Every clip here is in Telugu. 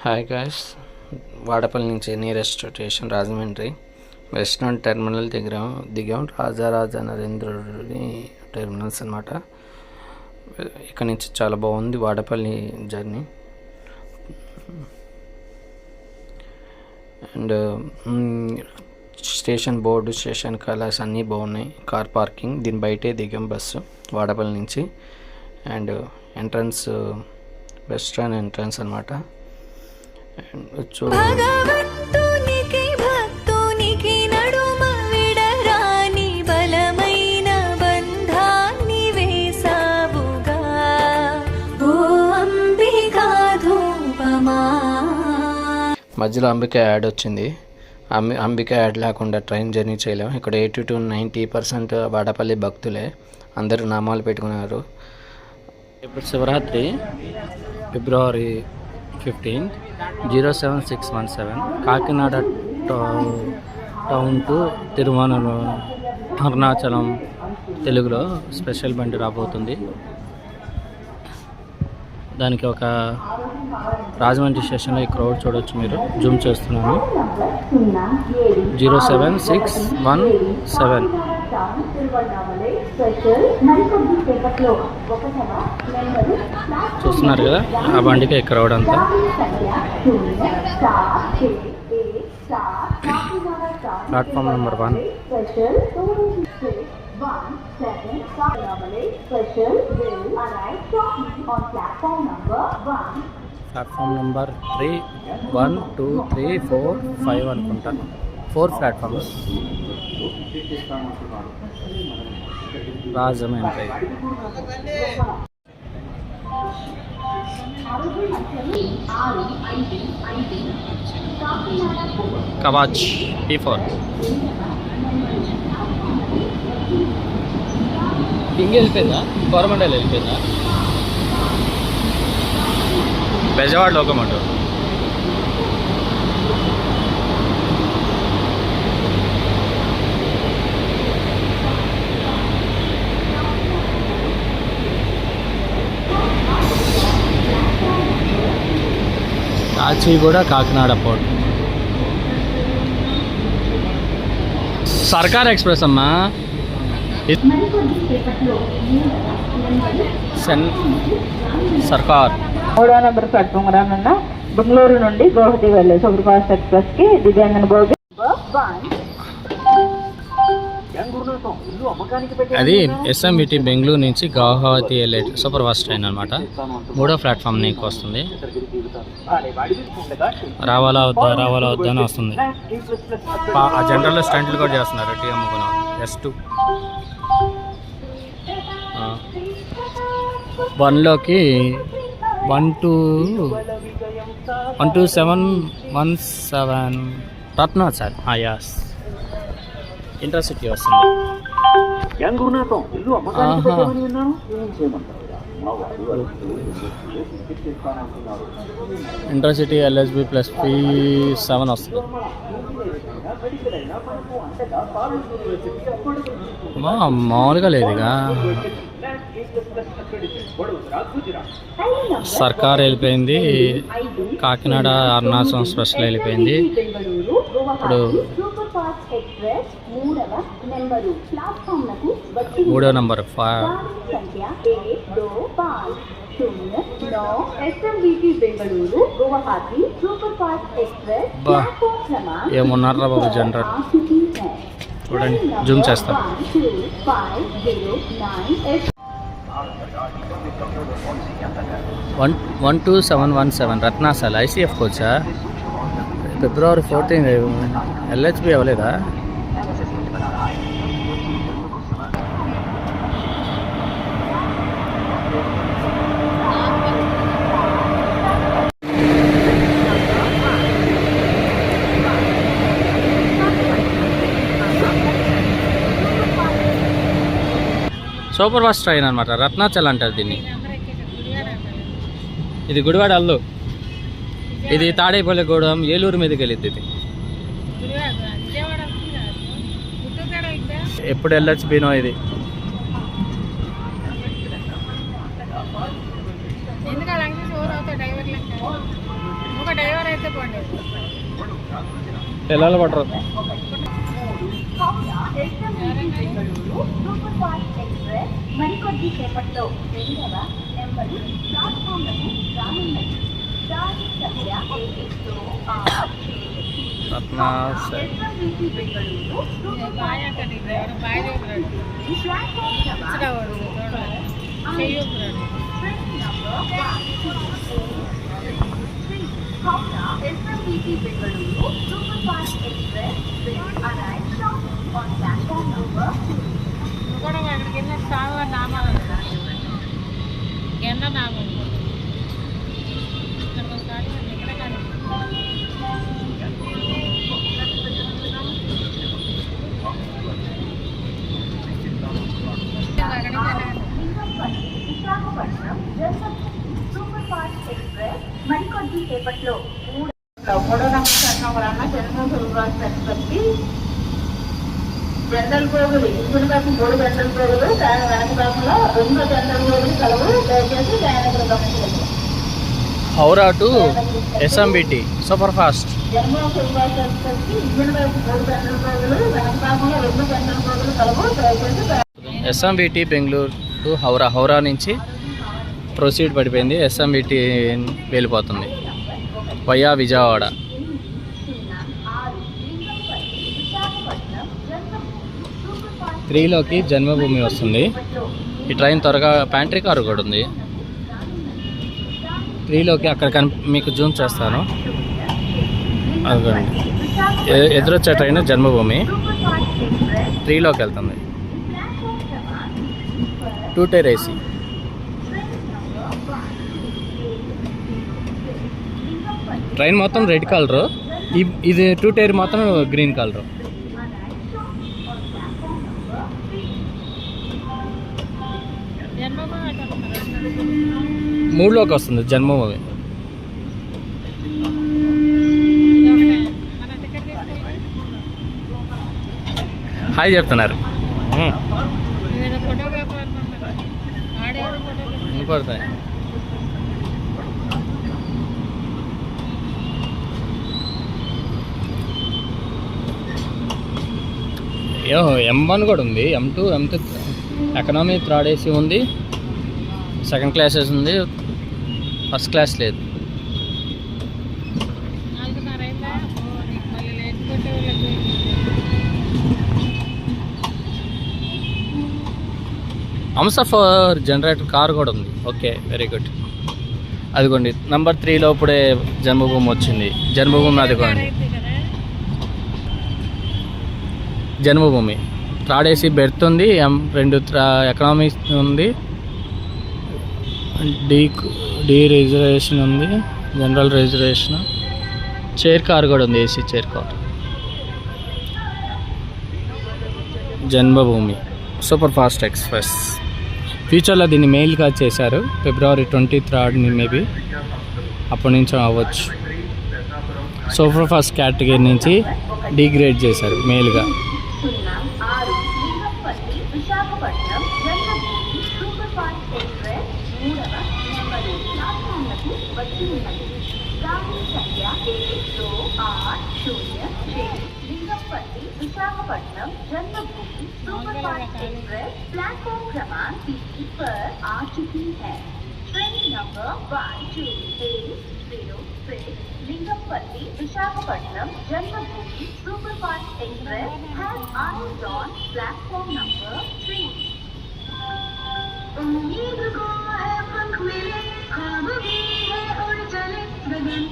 హాయ్ గాయ్స్, వాడపల్లి నుంచి nearest station Rajahmundry western terminal దిగాం. రాజారాజా నరేంద్రుడి టెర్మినల్స్ అనమాట. ఇక్కడ నుంచి చాలా బాగుంది Vadapalli journey. And station board, station colours అన్నీ బాగున్నాయి. కార్ పార్కింగ్, దీని బయటే దిగాం బస్సు వాడపల్లి నుంచి. అండ్ ఎంట్రన్స్ వెస్టర్న్ ఎంట్రన్స్ అనమాట. భగవంతునికి భక్తునికి నడుమ విడరాని బలమైన బంధాన్ని వేసావుగా ఓ అంబికా ధూపమా. మధ్యలో అంబిక యాడ్ వచ్చింది. అంబిక యాడ్ లేకుండా ట్రైన్ జర్నీ చేయలేము. ఇక్కడ 80 to 90% వాడపల్లి భక్తులే, అందరూ నామాలు పెట్టుకున్నారు. ఇప్పుడు శివరాత్రి ఫిబ్రవరి 15, 07617 కాకినాడ టౌన్ టు అరుణాచలం తెలుగులో స్పెషల్ బండి రాబోతుంది. దానికి ఒక రాజమండ్రి స్టేషన్లో ఈ క్రౌడ్ చూడవచ్చు, మీరు జూమ్ చేస్తున్నాను. 07617 చూస్తున్నారు కదా, ఆ బండికి ఈ క్రౌడ్ అంతా. Platform number 1. ప్లాట్ఫామ్ నెంబర్ 3, 1, 2, 3, 4, 5 అనుకుంటా. 4 ప్లాట్ఫామ్స్. రాజమండ్రి కవాచ్ T4. ఇంక వెళ్ళిపోయిందా? కోరమండల్ వెళ్ళిపోయిందా? బెజవాడ లోకమోటివ్. కాచిగూడ కాకినాడ పోర్ట్. సర్కార్ ఎక్స్ప్రెస్ అమ్మా. సర్కార్ 3వ నెంబర్ ప్లాట్ఫామ్ రానున్న బెంగళూరు నుండి గౌహతి వెళ్ళే సూపర్ ఫాస్ట్ ఎక్స్ప్రెస్ కి దివ్యాంగన భోగి. అది SMVT బెంగళూరు నుంచి గౌహతి వెళ్ళే సూపర్ ఫాస్ట్ ట్రైన్ అనమాట. 3వ ప్లాట్ఫామ్ నీకు వస్తుంది. రావాలా వద్దా అని వస్తుంది. ఆ జనరల్లో స్టంట్లు కూడా చేస్తున్నారు. టీ అమ్ముకున్న S2 1లోకి 12717 రత్నాచల్ యాస్ ఇంటర్సిటీ వస్తుంది. ఇంటర్సిటీ LSB ప్లస్ P7 వస్తుంది. మామూలుగా లేదుగా. సర్కార్ వెళ్ళిపోయింది. కాకినాడ అరుణాచలం స్పెషల్ వెళ్ళిపోయింది. ఇప్పుడు 3వ నెంబర్ ఏమున్నారా బాబు జనరల్. చూడండి, జూమ్ చేస్తాం. 12717 రత్నాచల్ ICF కోచా. ఫిబ్రవరి 14 LHB అవ్వలేదా? సూపర్ ఫాస్ట్ ట్రైన్ అనమాట. రత్నాచల్ అంటారు దీన్ని. ఇది గుడివాడ అల్లు, ఇది తాడేపల్లిగూడెం ఏలూరు మీదకి వెళ్ళిద్ది. ఇది ఎప్పుడు LHBనో ఇది. ఎందుకు అలా డ్రైవర్ పిల్లలు పట్టరు. మరికొద్ది సేపట్లో 2వ నెంబరు ప్లాట్ఫామ్లకు రానున్నది. దారి సంఖ్య 7 Bengaluru Bengaluru Superfast Express will arrive shortly on platform number 2. Visakhapatnam superfast express మరికొద్ది సేపట్లో 3వ నంబర్ జనరల్ సూపర్ఫాస్ట్ ఎక్స్ప్రెస్ కి జనరల్ గోగులు ఇంజిన్ వైపు 3 జనరల్ గోగులు దాని వెనక భాగంలో 2 జనరల్ గోగులు కలవు. దయచేసి ప్రయాణికులు గమనించండి. Howrah to SMBT super fast general superfast express కి ఇంజిన్ వైపు 3 జనరల్ గోగులు వెనక భాగంలో 2 జనరల్ గోగులు కలవు. దయచేసి ఎస్ఎంబిటి బెంగళూరు టు హౌరా. హౌరా నుంచి ప్రొసీడ్ పడిపోయింది. ఎస్ఎంబిటి వెళ్ళిపోతుంది వయా విజయవాడ. త్రీలోకి జన్మభూమి వస్తుంది. ఈ ట్రైన్ త్వరగా ప్యాంట్రీ కారు కూడా ఉంది. 3లోకి అక్కడ మీకు జూమ్ చేస్తాను. అదిగోండి ఎదురొచ్చే ట్రైన్ జన్మభూమి. 3లోకి వెళ్తుంది. 2 టైర్ ఏసీ. ట్రైన్ మొత్తం రెడ్ కలరు. ఇది 2 టైర్ మాత్రం గ్రీన్ కలరు. మూడులోకి వస్తుంది జన్మభూమి. హాయ్ చెప్తున్నారు. పడతాయి. M1 కూడా ఉంది. M2 M3 economy 3rd AC ఉంది. 2nd క్లాస్ ఉంది. 1st క్లాస్ లేదు. హంసఫర్ జనరేటర్ కార్ కూడా ఉంది. Okay, very good. అదిగోండి నెంబర్ 3లో ఇప్పుడే జన్మభూమి వచ్చింది. జన్మభూమి అదిగోండి జన్మభూమి. 3rd AC బెర్త్ ఉంది. M2 ఎకనామీ ఉంది. డి రిజర్వేషన్ ఉంది. General reservation. చైర్ కార్ కూడా ఉంది. AC chair car. Janmabhoomi super fast express. ఫ్యూచర్లో దీన్ని మెయిల్గా చేశారు. February 23rd మేబీ అప్పటి నుంచి అవ్వచ్చు. సూపర్ ఫాస్ట్ కేటగిరీ నుంచి డిగ్రేడ్ చేశారు మెయిల్గా. విశాఖపట్నం జన్మభూమి సూపర్ఫాస్ట్ ఎక్స్ప్రెస్ 3వ నెంబరు ప్లాట్ఫామ్లకు వచ్చి ఉన్నది. దారి సంఖ్య 7280 లింగంపల్లి విశాఖపట్నం जन्मभूमि सुपरफास्ट एक्सप्रेस प्लेटफॉर्म क्रमांक 3 पर आ चुकी है। Train number 1280 Lingampalli Visakhapatnam Janmabhoomi superfast express has arrived on platform number 3। उम्मीद को है पंख मिले, ख्वाब भी है उड़ चले गगन।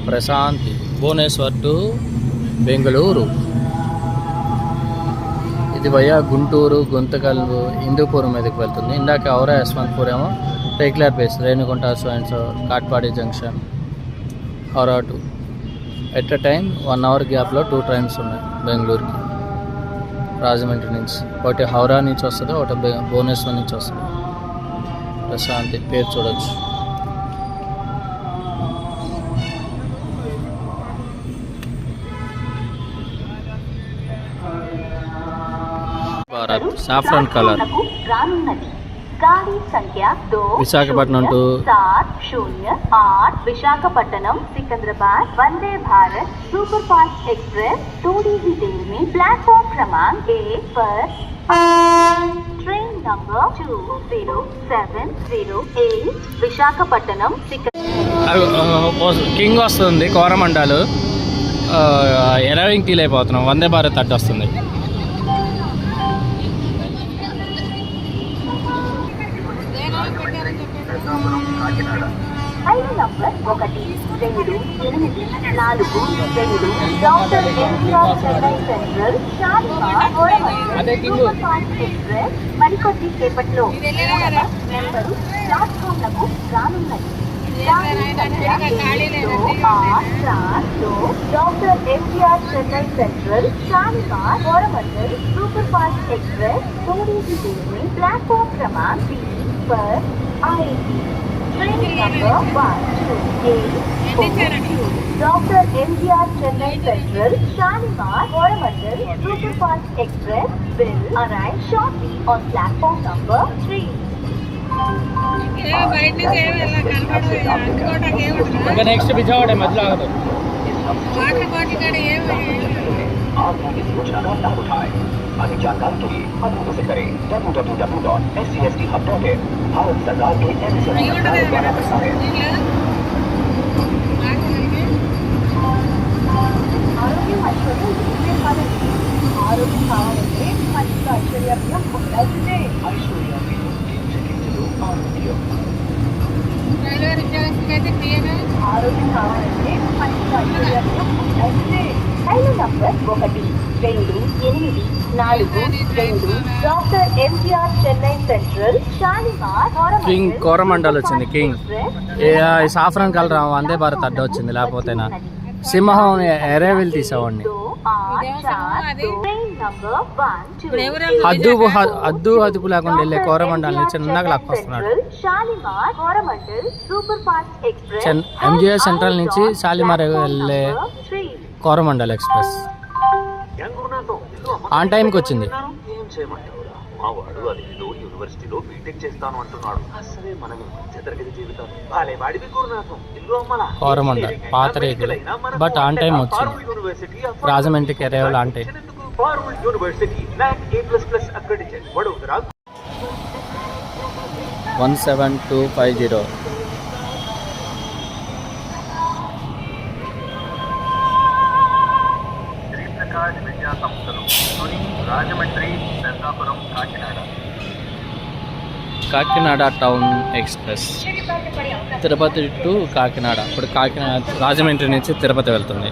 ప్రశాంతి భువనేశ్వర్ టు బెంగళూరు. ఇది వయా గుంటూరు, గుంతకల్, హిందూపూర్ మీదకి వెళ్తుంది. ఇందాక ఔరా యశ్వంతపూర్ ఏమో regular base Renigunta so Katpadi junction Howrah to. At a time 1 hour గ్యాప్లో 2 trains ఉన్నాయి బెంగళూరుకి. రాజమండ్రి నుంచి ఒకటి హౌరా నుంచి వస్తుంది, ఒకటి భువనేశ్వర్ నుంచి వస్తుంది. ప్రశాంతి పేరు చూడొచ్చు. భారత్ సాఫ్రాన్ కలర్ రానున్నది. गाड़ी संख्या 2 Visakhapatnam to 708 Visakhapatnam Secunderabad Vande Bharat super fast express थोड़ी ही देर में प्लेटफॉर्म क्रमांक 1 पर ट्रेन नंबर 20708 विशाखापट्टनम కింగ్ వస్తుంది కోరమండలు ఎరవింగ్ టీల్ అయిపోతున్నాం. వందే భారత్ అడ్డు వస్తుంది. ఐదు number 1 2 8 4 2 doctor NTR Chennai central Shalimar super fast express మరికొద్ది సేపట్లో నెంబరు ప్లాట్ఫామ్లకు రానున్నది. Doctor NTR Chennai central Shalimar Coromandel superfast express थोड़ी ही देर में प्लेटफॉर्म क्रमांक 3 पर आएगी. Train number 1282 doctor NTR Chennai central Shalimar Coromandel superfast express will arrive shortly on platform number 3. Next Vijayawada మధ్యలో ఆగదు. अधिक जानकारी के लिए अभी से करें www.scstHub.in. भारत सरकार के द्वारा प्रसारित. ఆరోగ్యం కావాలంటే మంచి ఐశ్వర్యం ఉండాల్సిందే. ఐశ్వర్యం ఆరోగ్యం కావాలంటే మంచి ఐశ్వర్యం ఉండాల్సిందే. ఐదు number 1 2 8 4 2 doctor NTR Chennai central Shalimar king Coromandel వచ్చింది. King saffron colour Vande Bharat అడ్డు వచ్చింది. లేకపోతేనా సింహం ఎరేవిల్ తీసేవాడిని. అద్దు అదుపు లేకుండా వెళ్ళే కోరమండల్ చిన్నగా లాక్కొస్తున్నాడు. ఎంజిఆర్ సెంట్రల్ నుంచి షాలిమార్ వెళ్ళే కోరమండల్ ఎక్స్ప్రెస్ ఆన్ టైంకి వచ్చింది. మా వాడు అదేదో యూనివర్సిటీలో బీటెక్ చేస్తాను అంటున్నాడు. అసలే మనం మధ్య తరగతి జీవితం బాలే వాడివి గురునాథం. ఇల్లు అమ్మలా కోరమండల్ పాత రేకులు బట్ ఆన్ టైం వచ్చింది. రాజమండ్రికి arrival on time. Forward university NAC A++ accredited Vadodara 17250. Sriprakash Vidya Samsthalu Rajahmundry Peddapuram Kakinada town express Tirupati to Kakinada. ఇప్పుడు కాకినాడ రాజమండ్రి నుంచి తిరుపతి వెళ్తుంది.